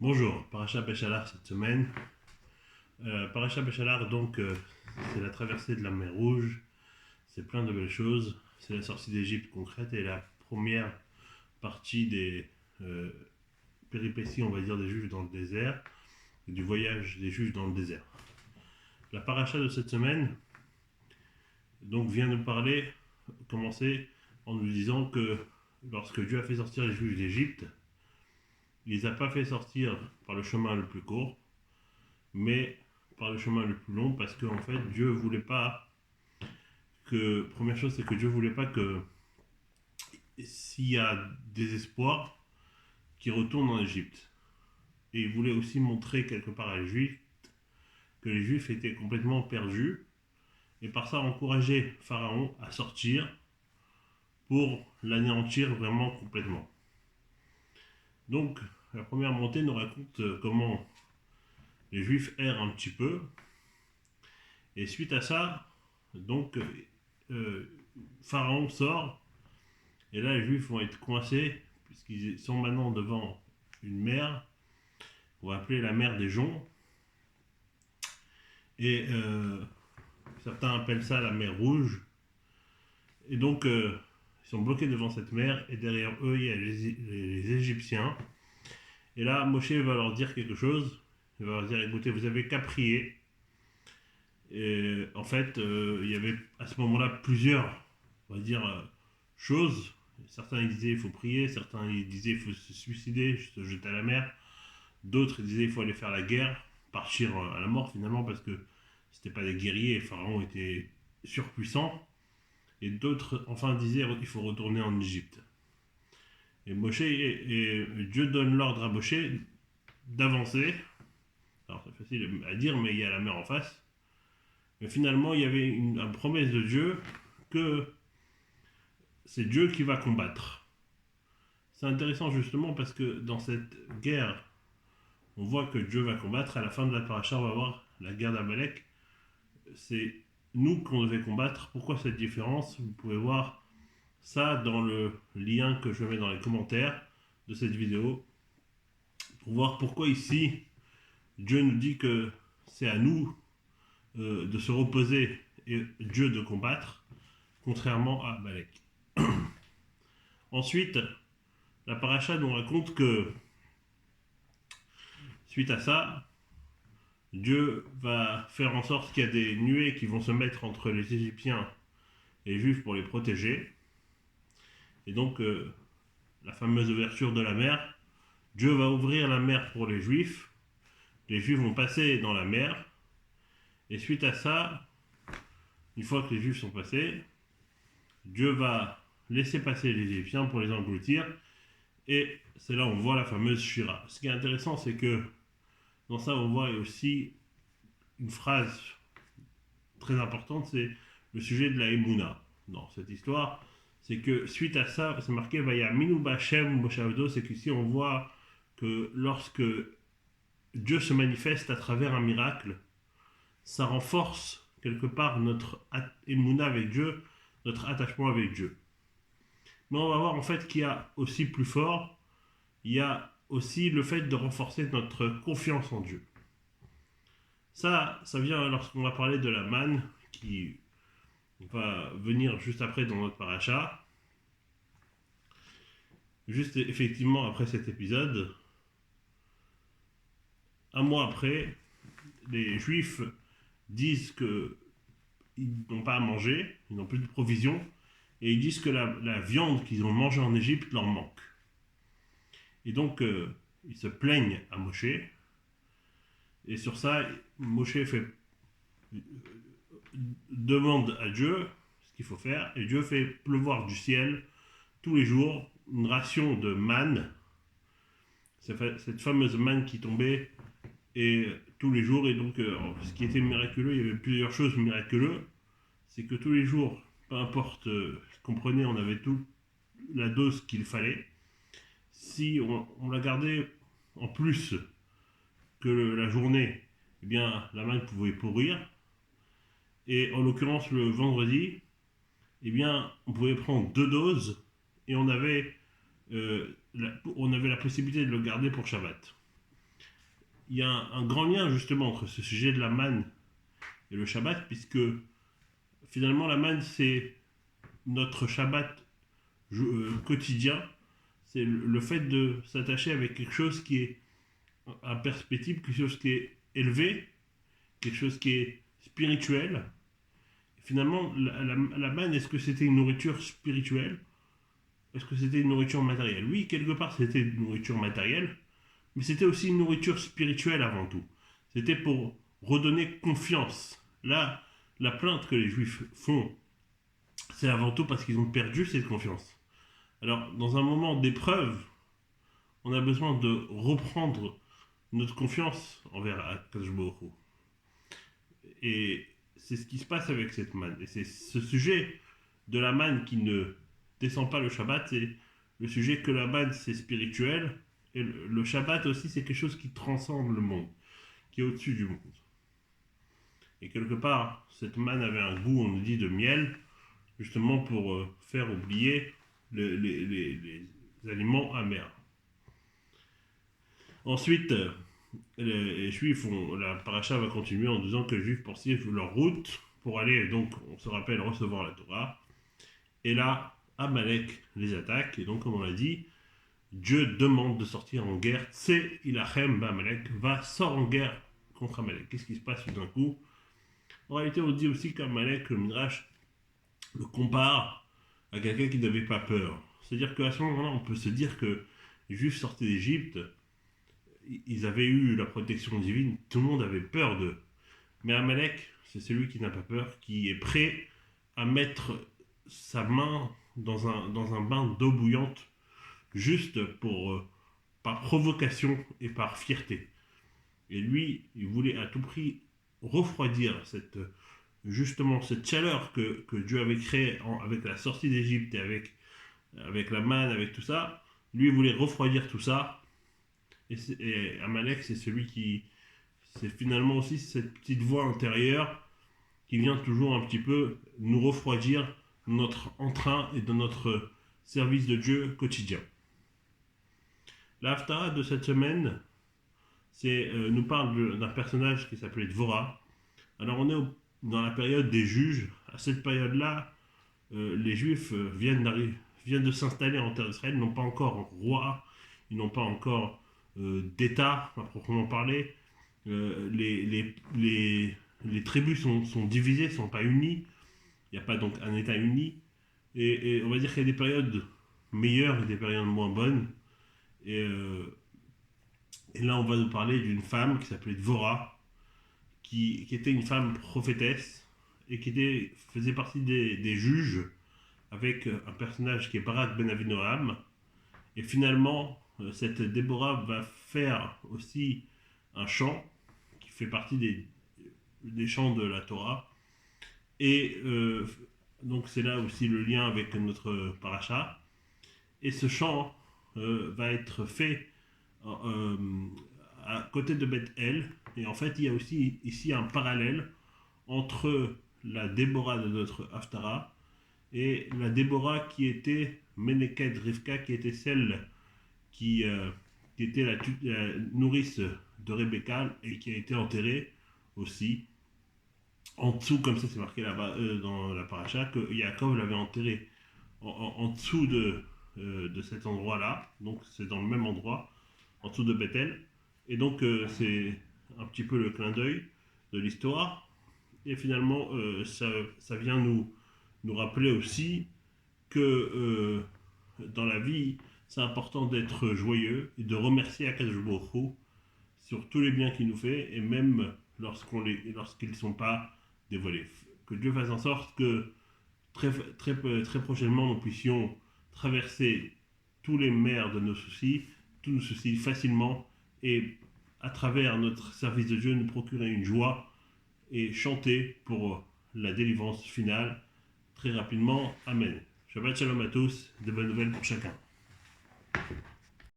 Bonjour, Paracha Béchalar cette semaine. Paracha Béchalar, donc, c'est la traversée de la mer Rouge, c'est plein de belles choses, c'est la sortie d'Égypte concrète et la première partie des euh, péripéties, on va dire, des Juifs dans le désert, et du voyage des Juifs dans le désert. La paracha de cette semaine, donc, vient nous parler, commencer en nous disant que lorsque Dieu a fait sortir les Juifs d'Égypte, il les a pas fait sortir par le chemin le plus court, mais par le chemin le plus long, parce qu'en fait, Dieu voulait pas que. Première chose, c'est que Dieu voulait pas que s'il y a des espoirs, qu'ils retournent en Égypte. Et il voulait aussi montrer quelque part à les Juifs que les Juifs étaient complètement perdus, et par ça encourager Pharaon à sortir pour l'anéantir vraiment complètement. Donc, la première montée nous raconte comment les Juifs errent un petit peu, et suite à ça, donc, euh, Pharaon sort, et là les Juifs vont être coincés, puisqu'ils sont maintenant devant une mer, on va appeler la mer des joncs, et certains appellent ça la mer Rouge, et donc ils sont bloqués devant cette mer, et derrière eux il y a les Égyptiens, et là Moshe va leur dire quelque chose, il va leur dire écoutez, vous avez qu'à prier. Et en fait, il y avait à ce moment-là plusieurs, on va dire, choses. Certains ils disaient il faut prier, certains ils disaient il faut se suicider, se jeter à la mer. D'autres ils disaient il faut aller faire la guerre, partir à la mort finalement parce que c'était pas des guerriers, Pharaon était surpuissant. Et d'autres enfin disaient il faut retourner en Égypte. Et Moshe et Dieu donne l'ordre à Moshe d'avancer. Alors c'est facile à dire, mais il y a la mer en face. Mais finalement, il y avait une promesse de Dieu que c'est Dieu qui va combattre. C'est intéressant justement parce que dans cette guerre, on voit que Dieu va combattre. À la fin de la paracha, on va voir la guerre d'Amalek. C'est nous qu'on devait combattre. Pourquoi cette différence? Vous pouvez voir ça dans le lien que je mets dans les commentaires de cette vidéo pour voir pourquoi ici Dieu nous dit que c'est à nous de se reposer et Dieu de combattre, contrairement à Amalek. Ensuite, la paracha nous raconte que suite à ça, Dieu va faire en sorte qu'il y a des nuées qui vont se mettre entre les Égyptiens et les Juifs pour les protéger. Et donc, la fameuse ouverture de la mer, Dieu va ouvrir la mer pour les Juifs vont passer dans la mer, et suite à ça, une fois que les Juifs sont passés, Dieu va laisser passer les Égyptiens pour les engloutir, et c'est là où on voit la fameuse Shira. Ce qui est intéressant, c'est que dans ça, on voit aussi une phrase très importante, c'est le sujet de la Emouna. Dans cette histoire, c'est que suite à ça, c'est marqué Vayaminu Bachem Moshavdo, c'est qu'ici on voit que lorsque Dieu se manifeste à travers un miracle, ça renforce quelque part notre Emouna avec Dieu, notre attachement avec Dieu. Mais on va voir en fait qu'il y a aussi plus fort, il y a aussi le fait de renforcer notre confiance en Dieu. Ça vient lorsqu'on va parler de la manne qui va venir juste après dans notre paracha. Juste effectivement après cet épisode, un mois après, les Juifs disent qu'ils n'ont pas à manger, ils n'ont plus de provisions, et ils disent que la viande qu'ils ont mangée en Égypte leur manque. Et donc, ils se plaignent à Moshe, et sur ça, Moshe demande à Dieu ce qu'il faut faire, et Dieu fait pleuvoir du ciel tous les jours une ration de manne, cette fameuse manne qui tombait et tous les jours. Et donc, ce qui était miraculeux, il y avait plusieurs choses miraculeuses, c'est que tous les jours, peu importe ce qu'on prenait, on avait tout la dose qu'il fallait. Si on la gardait en plus que la journée, eh bien la manne pouvait pourrir. Et en l'occurrence le vendredi, eh bien on pouvait prendre 2 doses et on avait la possibilité de le garder pour Shabbat. il y a un grand lien justement entre ce sujet de la manne et le Shabbat, puisque finalement la manne c'est notre Shabbat quotidien, c'est le fait de s'attacher avec quelque chose qui est en perspective, quelque chose qui est élevé, quelque chose qui est spirituel. Finalement, la manne, est-ce que c'était une nourriture spirituelle? Est-ce que c'était une nourriture matérielle? Oui, quelque part, c'était une nourriture matérielle, mais c'était aussi une nourriture spirituelle avant tout. C'était pour redonner confiance. Là, la plainte que les Juifs font, c'est avant tout parce qu'ils ont perdu cette confiance. Alors, dans un moment d'épreuve, on a besoin de reprendre notre confiance envers Akadosh Baruch Hu. Et c'est ce qui se passe avec cette manne. Et c'est ce sujet de la manne qui ne descend pas le Shabbat, c'est le sujet que la manne c'est spirituel, et le Shabbat aussi c'est quelque chose qui transcende le monde, qui est au-dessus du monde. Et quelque part, cette manne avait un goût, on nous dit, de miel, justement pour faire oublier les aliments amers. Ensuite, les Juifs, la paracha va continuer en disant que les Juifs poursuivent leur route pour aller, donc, on se rappelle, recevoir la Torah. Et là, Amalek les attaque, et donc, comme on l'a dit, Dieu demande de sortir en guerre. C'est Ilachem Amalek, sort en guerre contre Amalek. Qu'est-ce qui se passe tout d'un coup? En réalité, on dit aussi qu'Amalek, le Midrash, le compare à quelqu'un qui n'avait pas peur. C'est-à-dire qu'à ce moment-là, on peut se dire que les Juifs sortaient d'Égypte, ils avaient eu la protection divine, tout le monde avait peur d'eux. Mais Amalek, c'est celui qui n'a pas peur, qui est prêt à mettre sa main dans un bain d'eau bouillante, juste par provocation et par fierté. Et lui, il voulait à tout prix refroidir justement cette chaleur que Dieu avait créée avec la sortie d'Égypte et avec la manne, avec tout ça. Lui, il voulait refroidir tout ça. Et Amalek, c'est celui qui... C'est finalement aussi cette petite voix intérieure qui vient toujours un petit peu nous refroidir notre entrain et de notre service de Dieu quotidien. La Haftara de cette semaine nous parle d'un personnage qui s'appelait Dvorah. Alors on est dans la période des juges. À cette période-là, les Juifs viennent de s'installer en terre d'Israël, ils n'ont pas encore roi, ils n'ont pas encore d'État à proprement parler. Les tribus sont divisées, ne sont pas unies. Il n'y a pas donc un État uni. Et on va dire qu'il y a des périodes meilleures et des périodes moins bonnes. Et là, on va nous parler d'une femme qui s'appelait Dvorah, qui était une femme prophétesse et qui faisait partie des juges avec un personnage qui est Barak ben Avinoam. Et finalement, cette Déborah va faire aussi un chant qui fait partie des chants de la Torah. Et donc c'est là aussi le lien avec notre paracha. Et ce chant va être fait à côté de Beth El. Et en fait, il y a aussi ici un parallèle entre la Déborah de notre Haftara et la Déborah qui était Meneket Rivka, qui était celle qui était la nourrice de Rebecca et qui a été enterrée aussi en dessous, comme ça c'est marqué là-bas dans la paracha, que Yaakov l'avait enterrée en dessous de cet endroit-là, donc c'est dans le même endroit, en dessous de Bethel, et donc c'est un petit peu le clin d'œil de l'histoire, et finalement ça vient nous rappeler aussi que dans la vie, c'est important d'être joyeux et de remercier Akadosh Baruch Hu sur tous les biens qu'il nous fait, et même lorsqu'ils ne sont pas dévoilés. Que Dieu fasse en sorte que très prochainement nous puissions traverser tous les mers de nos soucis facilement, et à travers notre service de Dieu nous procurer une joie et chanter pour la délivrance finale très rapidement. Amen. Shabbat shalom à tous, de bonnes nouvelles pour chacun.